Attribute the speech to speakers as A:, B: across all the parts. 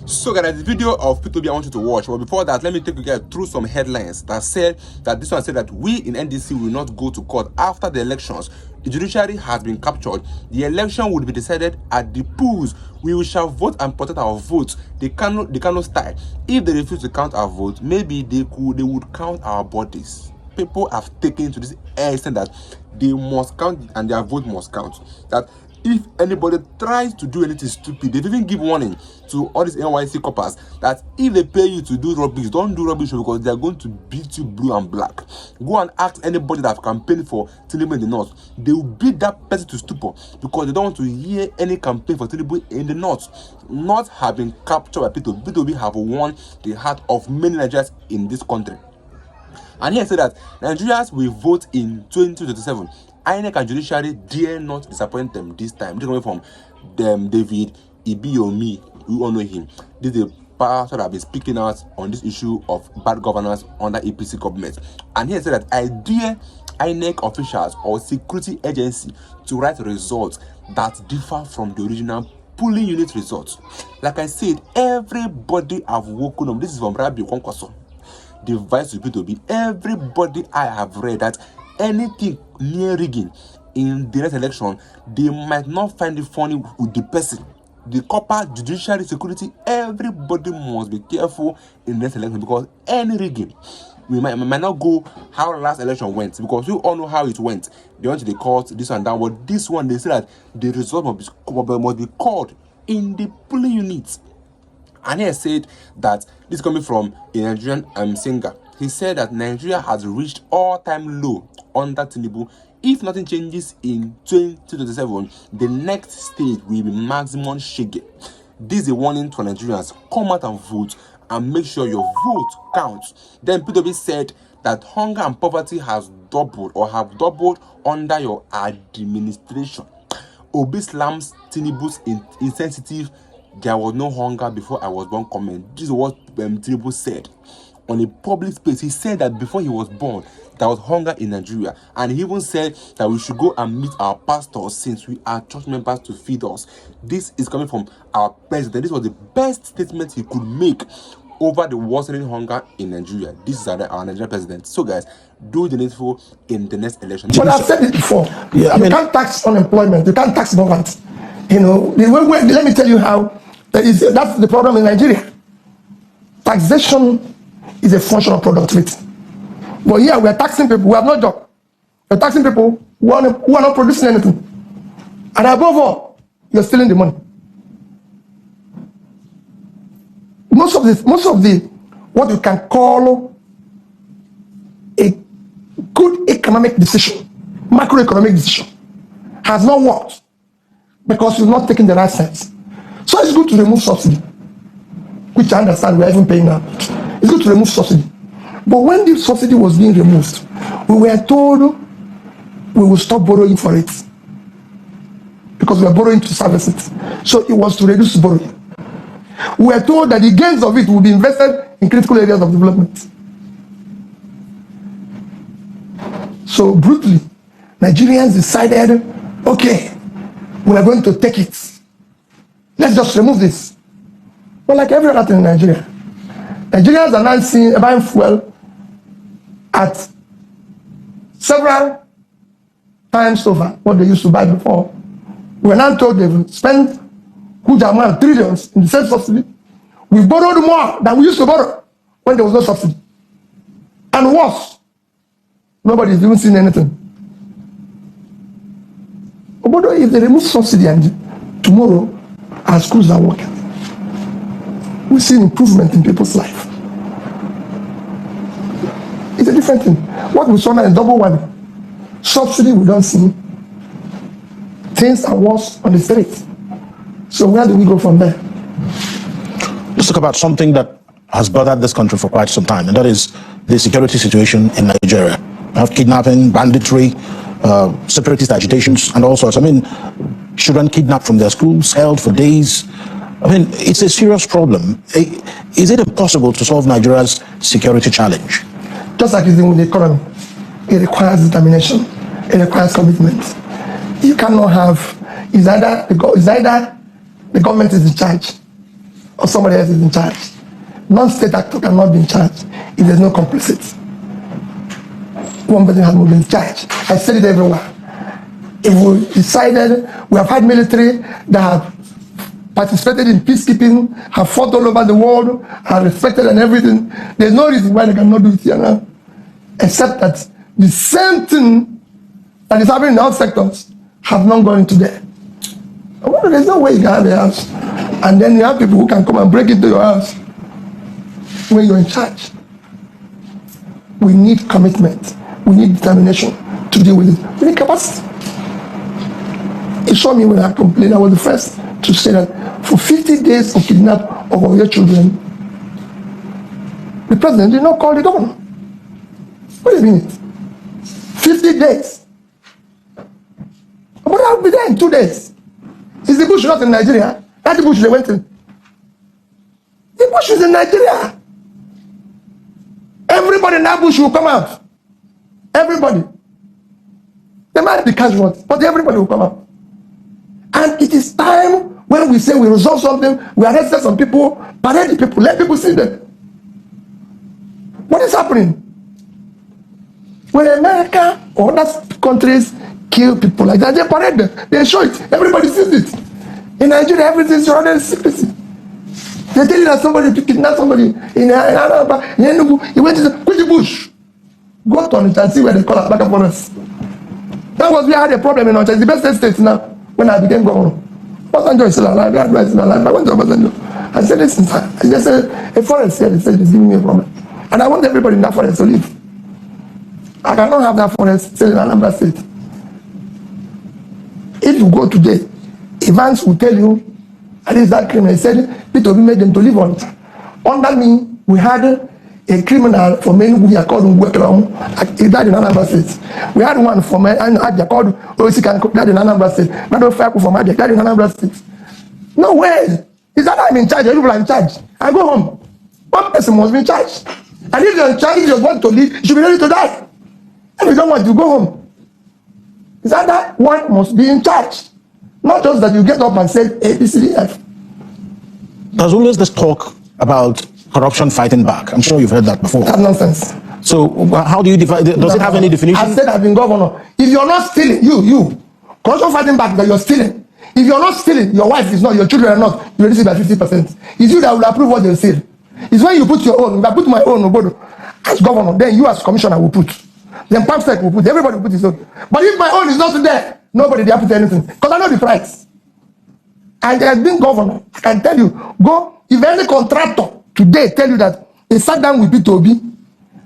A: So guys, the video of P2B I want you to watch, but before that, let me take you guys through some headlines that said that this one said that we in NDC will not go to court after the elections. The judiciary has been captured. The election will be decided at the polls. We shall vote and protect our votes. They cannot style. If they refuse to count our votes, maybe they would count our bodies. People have taken to this extent that they must count and their vote must count. That if anybody tries to do anything stupid, they even give warning to all these NYC coppers that if they pay you to do rubbish, don't do rubbish because they are going to beat you blue and black. Go and ask anybody that have campaigned for Tinubu in the north. They will beat that person to stupor because they don't want to hear any campaign for Tinubu in the north. Not have been captured by P2B. P2B have won the heart of many Nigerians in this country. And here said that Nigerians will vote in 2027. INEC and judiciary dare not disappoint them this time. This is coming from David Ibiomi. We all know him. This is the pastor that have been speaking out on this issue of bad governance under APC government. And here said that I dare INEC officials or security agency to write results that differ from the original polling unit results. Like I said, everybody have woken up. This is from Rabbi Kwankwaso, the vice to P2B. Everybody I have read that anything near rigging in the next election, they might not find it funny with the person. The copper, judiciary, security, everybody must be careful in the next election because any rigging, we might not go how last election went because we all know how it went. They went to the court, this and that. But this one, they say that the result must be called in the polling units. And he said that this is coming from a Nigerian singer. He said that Nigeria has reached all-time low under Tinubu. If nothing changes in 2027, the next stage will be maximum shege. This is a warning to Nigerians. Come out and vote and make sure your vote counts. Then P2B said that hunger and poverty has doubled or have doubled under your administration. Obi slams Tinubu's insensitive "there was no hunger before I was born" comment. This is what Tinubu said on a public space. He said that before he was born, there was hunger in Nigeria. And he even said that we should go and meet our pastors since we are church members to feed us. This is coming from our president. This was the best statement he could make over the worsening hunger in Nigeria. This is our Nigerian president. So guys, do the needful in the next election.
B: But I've said it before. Yeah, you can't tax unemployment. You can't tax poverty. You know, let me tell you how. That's the problem in Nigeria. Taxation is a function of productivity. But here we are taxing people who have no job. We're taxing people who are not producing anything. And above all, you're stealing the money. Most of the what you can call a good economic decision, macroeconomic decision, has not worked because you've not taken the right steps. So it's good to remove subsidy, which I understand we're even paying now. It's good to remove subsidy. But when the subsidy was being removed, we were told we will stop borrowing for it because we are borrowing to service it. So it was to reduce borrowing. We were told that the gains of it will be invested in critical areas of development. So brutally, Nigerians decided, okay, we are going to take it. Let's just remove this. But like every other thing in Nigeria, Nigerians are now buying fuel at several times over what they used to buy before. We're now told they've spent huge amount of trillions in the same subsidy. We borrowed more than we used to borrow when there was no subsidy. And worse, nobody's even seen anything. But if they remove subsidy and tomorrow our schools are working, we see improvement in people's life. It's a different thing. What we saw now is double whammy. Subsidy we don't see. Things are worse on the street. So where do we go from there?
C: Let's talk about something that has bothered this country for quite some time, and that is the security situation in Nigeria. We have kidnapping, banditry, separatist agitations, and all sorts. I mean, children kidnapped from their schools, held for days. I mean, it's a serious problem. Is it impossible to solve Nigeria's security challenge?
B: Just like it's in the economy, it requires determination, it requires commitment. You cannot have, it's either the government is in charge or somebody else is in charge. Non-state actor cannot be in charge if there's no complicit. One person has not been in charge. I said it everywhere. If we decided, we have had military that have participated in peacekeeping, have fought all over the world, are respected and everything. There's no reason why they cannot do it here now, except that the same thing that is happening in all sectors have not gone into there. Well, there's no way you can have a house, and then you have people who can come and break into your house when you're in charge. We need commitment. We need determination to deal with it. We need capacity. It showed me when I complained. I was the first to say that for 50 days of kidnap of your children, the president did not call the governor. Wait a minute. 50 days. But I'll be there in 2 days. Is the bush not in Nigeria? That's the bush they went in. The bush is in Nigeria. Everybody in that bush will come out. Everybody. There might be casualties, but everybody will come out. And it is time when we say we resolve something, we arrested some people, parade the people, let people see them. What is happening? When America or other countries kill people like that, they parade them, they show it, everybody sees it. In Nigeria, everything is surrounded in secrecy. They tell you that somebody kidnapped somebody in Tinubu, he went to the bush. Go to it and see where they call us back upon us. That was we had a problem in Onitsha. It's the best state now when I became governor. Obasanjo is still alive, I is still alive. I went to Obasanjo. I said, listen, sir, I just said, a forest here, they said, it's giving me a problem. And I want everybody in that forest to live. I cannot have that forest still in Anambra State. If you go today, Evans will tell you, at least that criminal, he said, Peter Obi made them to live on it. Under me, we had a criminal from Enugu called Ngwekram. He died in Anambra State. We had one from Adia called Osikan, died in Anambra State. Another Faku from Adia, died in Anambra State. No way. Is that I'm in charge? People are in charge. I go home. One person must be in charge. And if you're in charge, if you want to leave, you should be ready to die. If you don't want to go home. Is that one must be in charge? Not just that you get up and say A, B, C, D, F.
C: There's always this talk about corruption fighting back. I'm sure you've heard that before.
B: That's nonsense.
C: So how do you define? Does it have any definition?
B: I said I've been governor. If you're not stealing, you corruption fighting back that you're stealing. If you're not stealing, your wife is not, your children are not, you reduce it by 50%. It's you that will approve what they steal. It's when you put your own. If I put my own as governor, then you as commissioner will put. Then Pamsec will put. Everybody will put his own. But if my own is not there, nobody dare put anything. Because I know the price. And as being governor, I can tell you, go, if any contractor today tell you that he sat down with Peter Obi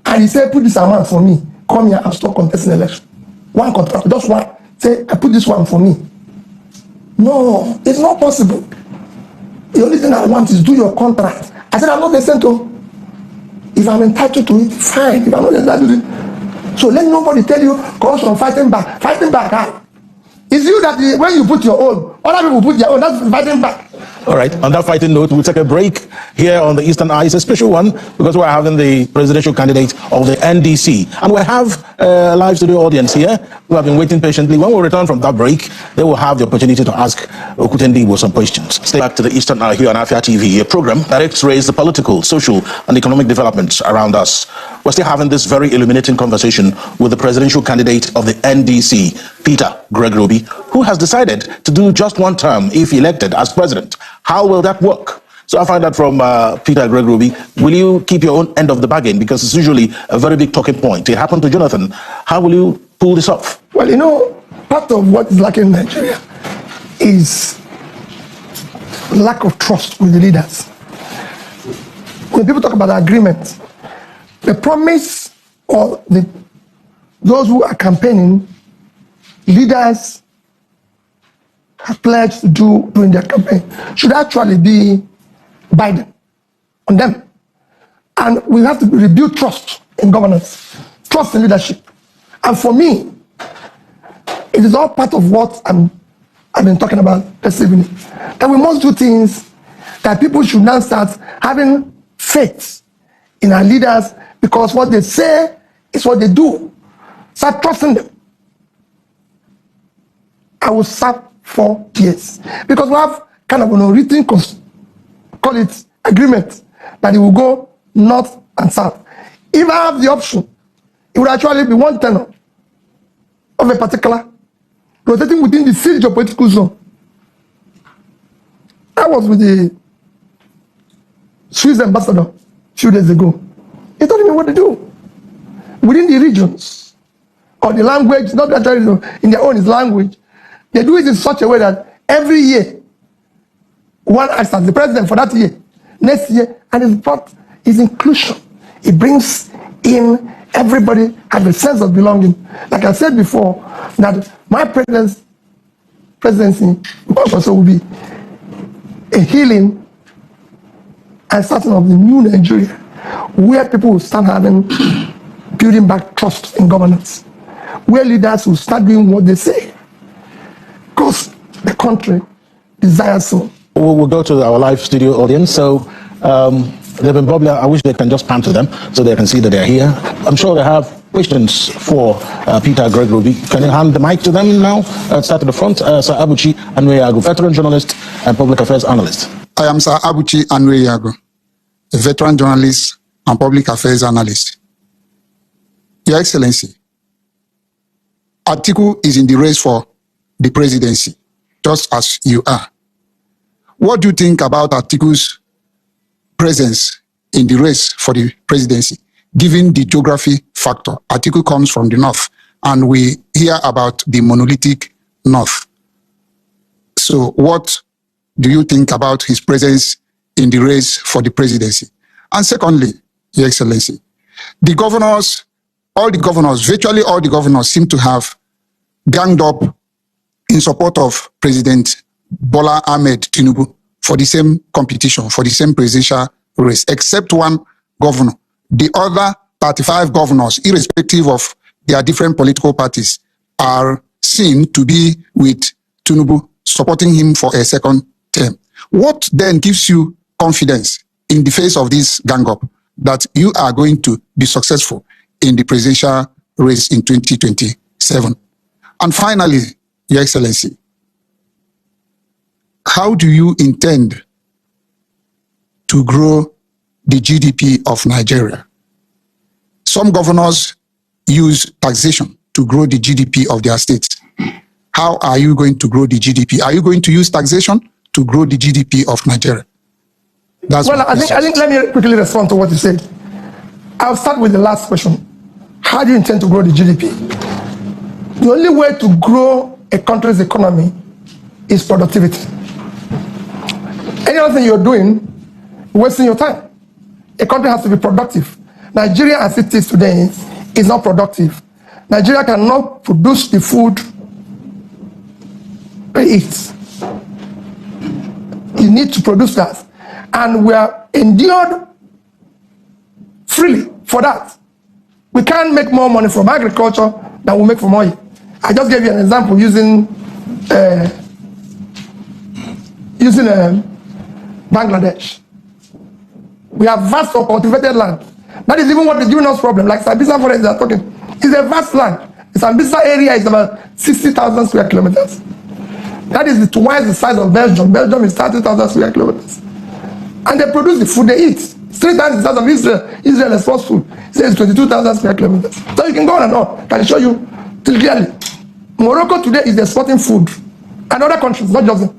B: and he said, put this amount for me, come here and stop contesting election. One contractor, just one, say, I put this one for me. No, it's not possible. The only thing I want is do your contract. I said, I'm not listening to. If I'm entitled to it, fine. If I'm not entitled to it. So let nobody tell you, corruption fighting back. Fighting back, how? It's you that when you put your own, other people put their own, that's fighting back.
C: All right, on that fighting note, we'll take a break here on the Eastern Eye. It's a special one because we're having the presidential candidate of the NDC. And we have a live studio audience here who have been waiting patiently. When we return from that break, they will have the opportunity to ask Okutendibo some questions. Stay back to the Eastern Eye here on Afia TV, a program that x-rays the political, social, and economic developments around us. We're still having this very illuminating conversation with the presidential candidate of the NDC, Peter Gregory, who has decided to do just one term if elected as president. How will that work? So I find out from Peter Gregory, will you keep your own end of the bargain? Because it's usually a very big talking point. It happened to Jonathan. How will you pull this off?
B: Well, you know, part of what is lacking in Nigeria is lack of trust with the leaders. When people talk about agreement, the promise or those who are campaigning, leaders have pledged to do during their campaign should actually be binding on them. And we have to rebuild trust in governance, trust in leadership. And for me, it is all part of what I've been talking about this evening. That we must do things that people should now start having faith in our leaders, because what they say is what they do. Start trusting them. I will serve 4 years because we have kind of written call it agreement, that it will go north and south. If I have the option, it would actually be one tenor of a particular, rotating within the same geopolitical zone. I was with the Swiss ambassador a few days ago. He told me what to do within the regions or the language, not actually in their own language. They do it in such a way that every year one acts as the president for that year, next year, and his part is inclusion. It brings in everybody has a sense of belonging. Like I said before, that my presidency also will be a healing and starting of the new Nigeria, where people will start building back trust in governance, where leaders will start doing what they say, because the country desires so.
C: We'll go to our live studio audience. So they've been bubbling. I wish they can just pan to them so they can see that they're here. I'm sure they have questions for Peter Gregory. Can you hand the mic to them now? Start at the front. Sir Abuchi Anweyago, veteran journalist and public affairs analyst.
D: I am Sir Abuchi Anweyago, a veteran journalist and public affairs analyst. Your Excellency, Atiku is in the race for the presidency, just as you are. What do you think about Atiku's presence in the race for the presidency, given the geography factor? Atiku comes from the north, and we hear about the monolithic north. So what do you think about his presence in the race for the presidency? And secondly, Your Excellency, the governors, virtually all the governors seem to have ganged up in support of President Bola Ahmed Tinubu for the same competition, for the same presidential race, except one governor. The other 35 governors, irrespective of their different political parties, are seen to be with Tinubu, supporting him for a second term. What then gives you confidence in the face of this gang up that you are going to be successful in the presidential race in 2027? And finally, Your Excellency, how do you intend to grow the GDP of Nigeria? Some governors use taxation to grow the GDP of their states. How are you going to grow the GDP? Are you going to use taxation to grow the GDP of Nigeria? That's
B: well, I think let me quickly respond to what you said. I'll start with the last question. How do you intend to grow the GDP? The only way to grow a country's economy is productivity. Any other thing you're doing, wasting your time. A country has to be productive. Nigeria, as it is today, is not productive. Nigeria cannot produce the food it eats. You need to produce that. And we are endured freely for that. We can't make more money from agriculture than we make from oil. I just gave you an example using Bangladesh. We have vast cultivated land. That is even what is giving us problem. Like Sambisa forest they are talking. It's a vast land. The Sambisa area is about 60,000 square kilometers. That is twice the size of Belgium. Belgium is 30,000 square kilometers. And they produce the food they eat. It's 3 times the size of Israel. Israel exports food. It says 22,000 square kilometers. So you can go on and on. I can show you clearly. Morocco today is exporting food. And other countries, not just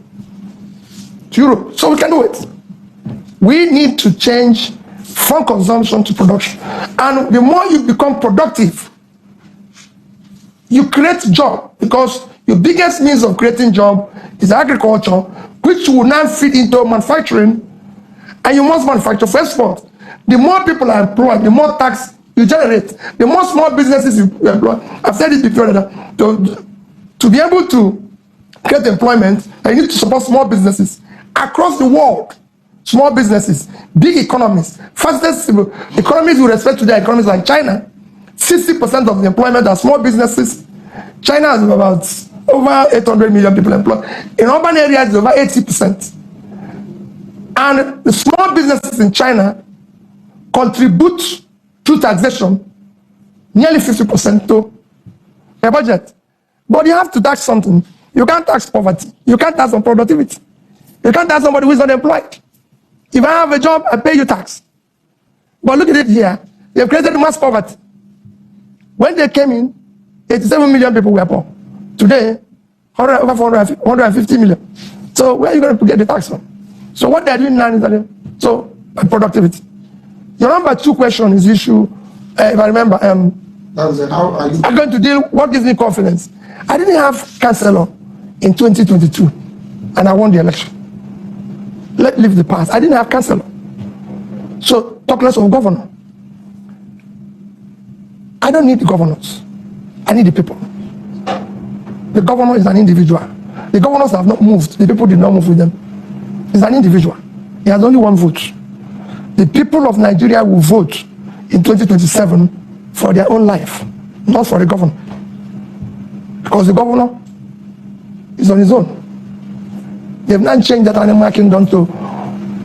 B: to Europe. So we can do it. We need to change from consumption to production. And the more you become productive, you create job, because your biggest means of creating job is agriculture, which will now feed into manufacturing, and you must manufacture for export. The more people are employed, the more tax you generate, the more small businesses you employ. I've said it before that to be able to get employment, you need to support small businesses across the world. Small businesses, big economies, fastest economies with respect to their economies, like China. 60% of the employment are small businesses. China has about over 800 million people employed. In urban areas, it's over 80%. And the small businesses in China contribute to taxation nearly 50% to their budget. But you have to tax something. You can't tax poverty. You can't tax on productivity. You can't tax somebody who is unemployed. If I have a job, I pay you tax. But look at it here. They've created mass poverty. When they came in, 87 million people were poor. Today, over 150 million. So where are you going to get the tax from? So what they're doing now is that, so productivity. Your number 2 question is issue, if I remember,
D: How are you?
B: I'm going to deal, what gives me confidence? I didn't have chancellor in 2022, and I won the election. Let's leave the past. I didn't have chancellor. So talk less of governor. I don't need the governors. I need the people. The governor is an individual. The governors have not moved. The people did not move with them. He's an individual. He has only 1 vote. The people of Nigeria will vote in 2027 for their own life, not for the governor. Because the governor is on his own. They've not changed that animal kingdom to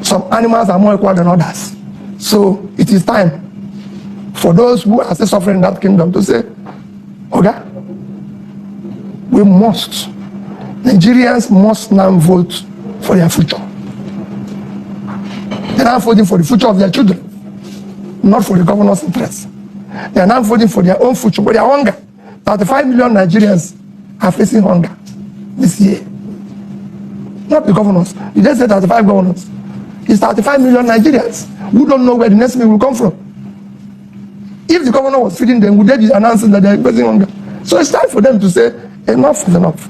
B: some animals are more equal than others. So it is time for those who are still suffering in that kingdom to say, okay, we must, Nigerians must now vote for their future. They're now voting for the future of their children, not for the governor's interests. They are now voting for their own future, for their hunger. 35 million Nigerians are facing hunger this year. Not the governors. You just said 35 governors. It's 35 million Nigerians who don't know where the next meal will come from. If the governor was feeding them, would they be announcing that they are facing hunger? So it's time for them to say, enough is enough.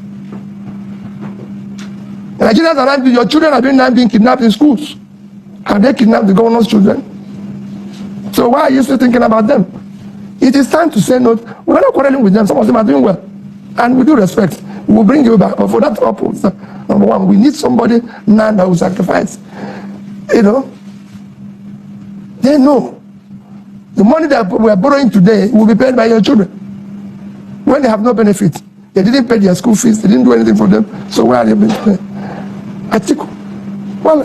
B: Nigerians are not, your children are being kidnapped in schools. Have they kidnapped the governor's children? So why are you still thinking about them? It is time to say no. We're not quarreling with them. Some of them are doing well. And with due respect, we will bring you back. But for that purpose, number one, we need somebody now that will sacrifice. You know? They know. The money that we are borrowing today will be paid by your children. When they have no benefit, they didn't pay their school fees, they didn't do anything for them. So where are they being paid? Atiku. Well,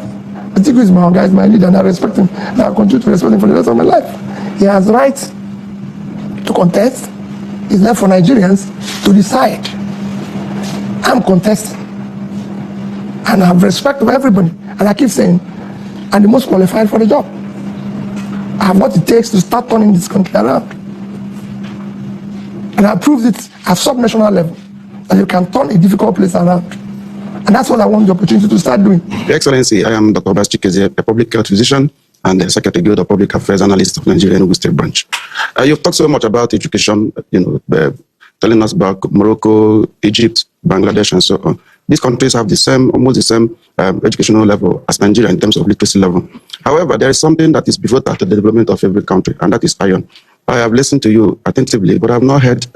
B: Atiku is my guy, is my leader, and I respect him. And I'll continue to respect him for the rest of my life. He has right to contest. It's left for Nigerians to decide. I'm contesting. And I have respect for everybody. And I keep saying, I'm the most qualified for the job. I have what it takes to start turning this country around. And I proved it at sub-national level, that you can turn a difficult place around. And that's what I want the opportunity to start doing.
E: Your Excellency, I am Dr. Obi Disgrace Apc, a public health physician and the Secretary Guild of Public Affairs Analyst of Nigeria Enugu State Branch. You've talked so much about education, telling us about Morocco, Egypt, Bangladesh, and so on. These countries have the same, almost the same educational level as Nigeria in terms of literacy level. However, there is something that is pivotal to the development of every country, and that is iron. I have listened to you attentively, but I have not heard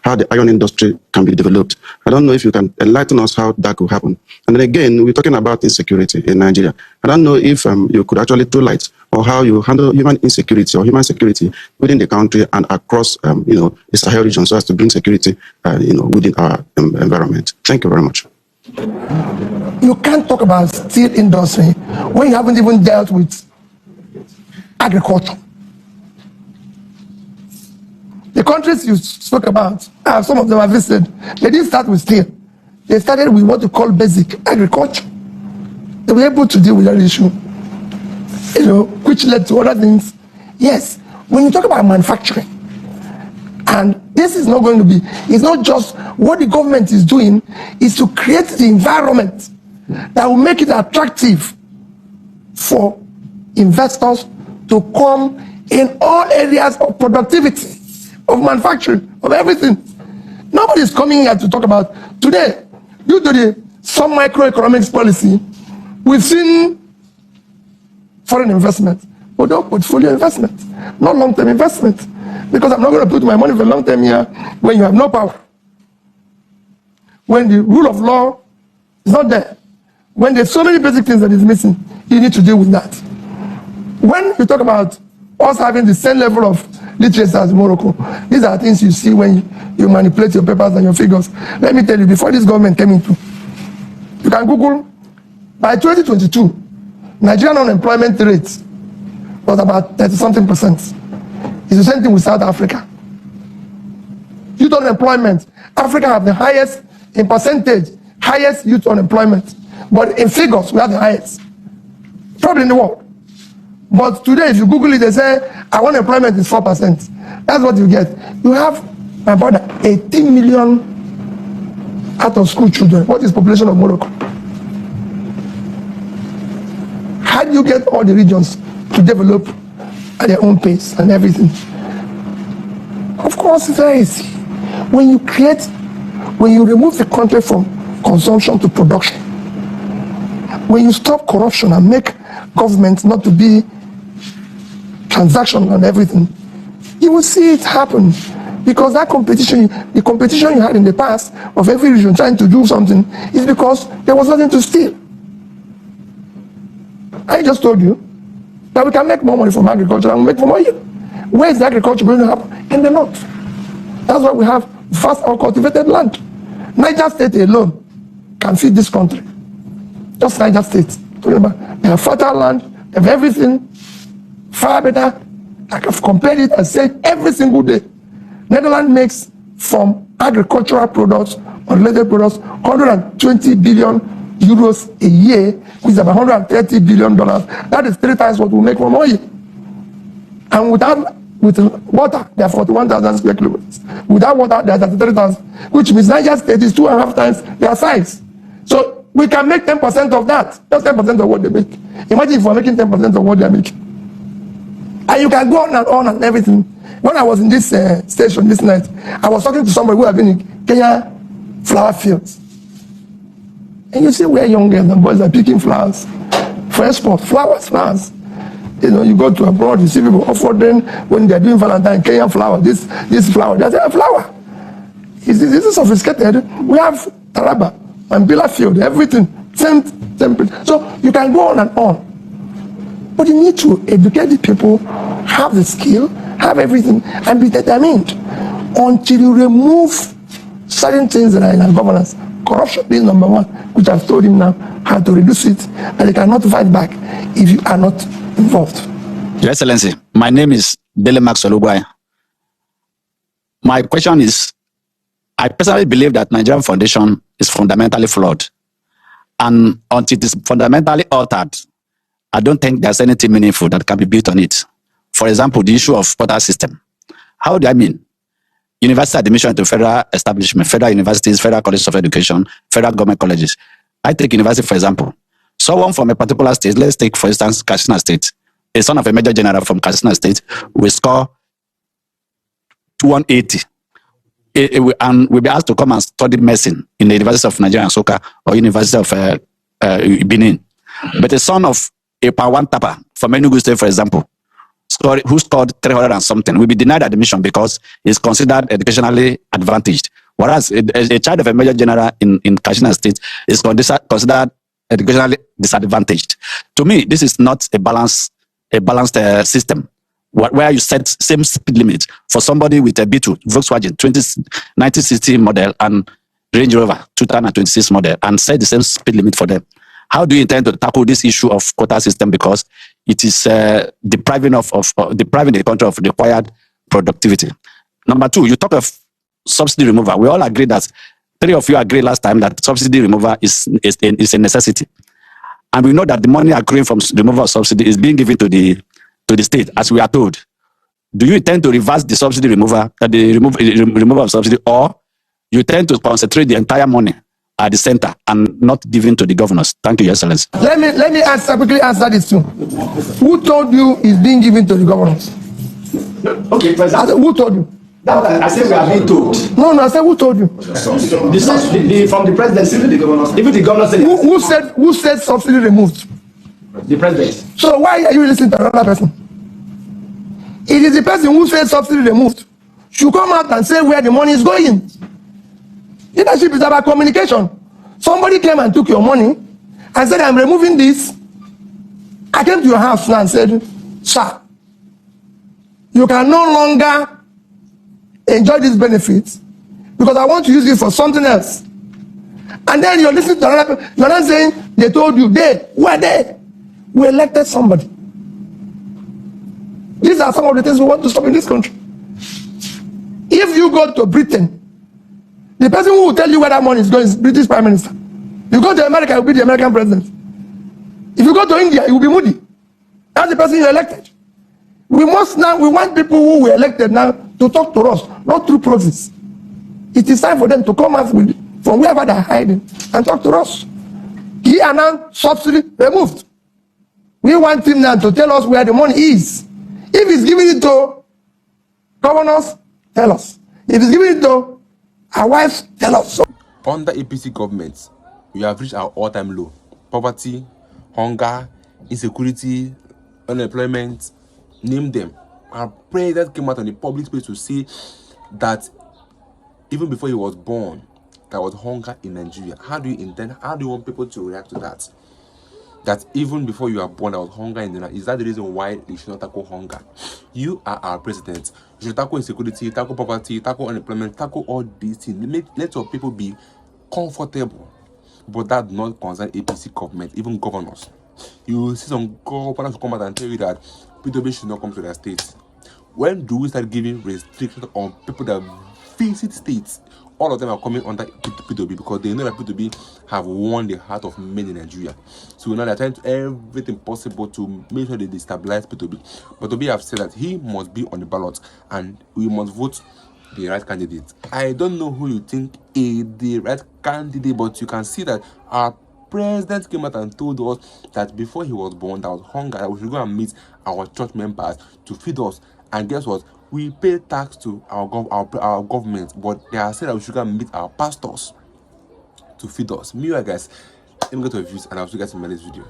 E: how the iron industry can be developed. I don't know if you can enlighten us how that could happen. And then again, we're talking about insecurity in Nigeria. I don't know if you could actually throw light on how you handle human insecurity or human security within the country and across, the Sahel region, so as to bring security, within our environment. Thank you very much.
B: You can't talk about steel industry when you haven't even dealt with agriculture. The countries you spoke about, some of them I visited, they didn't start with steel. They started with what you call basic agriculture. They were able to deal with that issue, which led to other things. Yes, when you talk about manufacturing, and this is not going to be, it's not just what the government is doing, is to create the environment that will make it attractive for investors to come in all areas of productivity, of manufacturing, of everything. Nobody is coming here to talk about today. Due to some microeconomics policy, we've seen foreign investment, but no portfolio investment, not long-term investment. Because I'm not going to put my money for long-term here when you have no power. When the rule of law is not there. When there's so many basic things that is missing, you need to deal with that. When you talk about us having the same level of literacy as Morocco, these are things you see when you manipulate your papers and your figures. Let me tell you, before this government came into, you can Google, by 2022, Nigerian unemployment rate was about 30-something%. It's the same thing with South Africa. Youth unemployment, Africa have the highest, in percentage, highest youth unemployment. But in figures, we have the highest. probably in the world. But today, if you Google it, they say our unemployment is 4%. That's what you get. You have, my brother, 18 million out of school children. What is population of Morocco? How do you get all the regions to develop at their own pace and everything? Of course, it's very easy. When you remove the country from consumption to production, when you stop corruption and make government not to be transaction and everything, you will see it happen. Because that competition, the competition you had in the past of every region trying to do something, is because there was nothing to steal. I just told you that we can make more money from agriculture and make more money. Where is the agriculture going to happen? In the north. That's why we have vast uncultivated land. Niger State alone can feed this country. Just Niger State. Remember, they have fertile land, they have everything far better. I have compared it and said every single day. Netherlands makes from agricultural products or related products 120 billion euros a year, which is about $130 billion. That is 3 times what we make from oil. And with water, they are 41,000 square kilometers. Without water, they are 33,000, which means Niger State is 2.5 times their size. So we can make 10% of that, just 10% of what they make. Imagine if we're making 10% of what they're making. And you can go on and everything. When I was in this station this night, I was talking to somebody who had been in Kenya flower fields. And you see where young girls and boys are picking flowers for export, flowers. You know, you go to abroad, you see people offering when they're doing Valentine, Kenyan flower, this flower, they say a flower. This is sophisticated. We have Taraba and Bila field, everything, same temperature. So you can go on and on. But you need to educate the people, have the skill, have everything, and be determined until you remove certain things that are in our governance. Corruption is number one, which I've told him now how to reduce it, and you cannot fight back if you are not involved.
F: Your Excellency, my name is Dele Max Olubai. My question is, I personally believe that Nigerian foundation is fundamentally flawed. And until it is fundamentally altered, I don't think there's anything meaningful that can be built on it. For example, the issue of quota system. How do I mean? University admission to federal establishment, federal universities, federal colleges of education, federal government colleges. I take university, for example. Someone from a particular state, let's take, for instance, Katsina State. A son of a major general from Katsina State will score 180. And will be asked to come and study medicine in the University of Nigeria, Soka, or University of Benin. But a son of a Pawan Tapa from Enugu State, for example, who scored 300 and something, will be denied admission because he's considered educationally advantaged. Whereas a child of a major general in Katsina State is considered educationally disadvantaged. To me, this is not a balanced system where you set same speed limit for somebody with a B2 Volkswagen 1960 model and Range Rover 2026 model and set the same speed limit for them. How do you intend to tackle this issue of quota system, because it is depriving the country of required productivity? Number two, you talk of subsidy removal. We all agree that, 3 of you agreed last time that subsidy removal is a necessity. And we know that the money accruing from removal of subsidy is being given to the state, as we are told. Do you intend to reverse the subsidy removal, removal of subsidy, or you intend to concentrate the entire money at the center and not given to the governors? Thank you, Your Excellency.
B: Let me quickly answer this too. Who told you it's being given to the governors?
F: Okay, President.
B: Who told you?
F: I said we are being told.
B: No, I said who told you?
F: From the presidency, even the governor said.
B: Who said subsidy removed?
F: The president.
B: So why are you listening to another person? It is the person who said subsidy removed should come out and say where the money is going. Leadership is about communication. Somebody came and took your money and said, I'm removing this. I came to your house now and said, sir, you can no longer enjoy these benefits because I want to use it for something else. And then you're listening to another person. You're not saying they told you. Who are they? We elected somebody. These are some of the things we want to stop in this country. If you go to Britain, the person who will tell you where that money is going is British Prime Minister. You go to America, it will be the American president. If you go to India, you will be moody. That's the person you elected. We want people who were elected now to talk to us, not through proxies. It is time for them to come out from wherever they're hiding and talk to us. He announced subsidy removed. We want him now to tell us where the money is. If he's giving it to governors, tell us. If he's giving it to our wives, tell us.
A: Under APC government, we have reached our all-time low. Poverty, hunger, insecurity, unemployment, name them. Our president came out on the public space to say that even before he was born, there was hunger in Nigeria. How do you want people to react to that? That even before you are born, there was hunger in Nigeria. Is that the reason why you should not tackle hunger? You are our president. You should tackle insecurity, tackle poverty, tackle unemployment, tackle all these things. Let your people be comfortable. But that does not concern APC government, even governors. You will see some governors come out and tell you that P2B should not come to their state. When do we start giving restrictions on people that visit states? All of them are coming under P2B because they know that P2B have won the heart of many in Nigeria. So now they're trying to everything possible to make sure they destabilize P2B. But Obi have said that he must be on the ballot and we must vote the right candidate. I don't know who you think is the right candidate, but you can see that our president came out and told us that before he was born, there was hunger, that we should go and meet our church members to feed us. And guess what? We pay tax to our government, but they are saying that we should go and meet our pastors to feed us. Meanwhile, guys, let me go to the views and I'll see you guys in my next video.